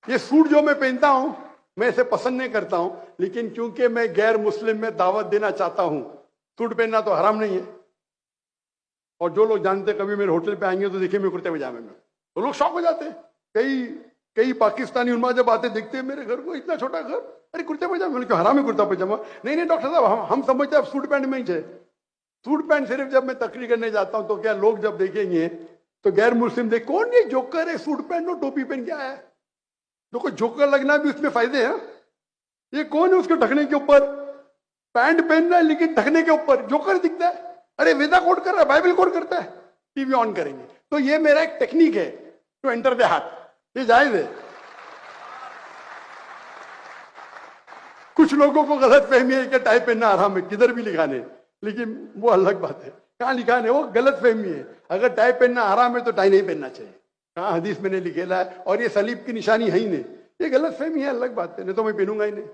ये सूट जो मैं पहनता हूं, मैं इसे पसंद नहीं करता हूं, लेकिन क्योंकि मैं गैर मुस्लिम में दावत देना चाहता हूं, सूट पहनना तो हराम नहीं है। और जो लोग जानते कभी मेरे होटल पे आएंगे तो देखिए मैं कुर्ते पजामे में, तो लोग शॉक हो जाते हैं। कई कई पाकिस्तानी उन्मा जब आते देखते हैं मेरे घर को, इतना छोटा घर, अरे कुर्ते पजामे, मैंने कहा हराम है कुर्ता पजामा? नहीं नहीं डॉक्टर साहब, हम समझते हैं आप सूट पैंट में ही है। सूट पैंट सिर्फ जब मैं तकरीर करने जाता हूं तो क्या लोग जब देखेंगे तो गैर मुस्लिम देख, कौन ये जोकर है, सूट पैंट और टोपी पहन के आया है? देखो जोकर लगना भी उसमें फायदे हैं। ये कौन है उसको ढकने के ऊपर, पैंट पहन रहा है लेकिन ढकने के ऊपर जोकर दिखता है। अरे वेदा कोड कर रहा है, बाइबल कोड करता है। टीवी ऑन करेंगे तो ये मेरा एक टेक्निक है टू एंटर द हार्ट, ये जायज है। कुछ लोगों को गलत फहमी है कि टाई पहनना आराम है, किधर भी लिखा नहीं, लेकिन वो अलग बात है, कहाँ लिखा नहीं, वो गलत फहमी है। अगर टाई पहनना आराम है तो टाई नहीं पहनना चाहिए, कहाँ हदीस मैंने लिखेला है, और ये सलीब की निशानी है ही नहीं, ये गलत फहमी है, अलग बात है, नहीं तो मैं पहनूंगा ही नहीं।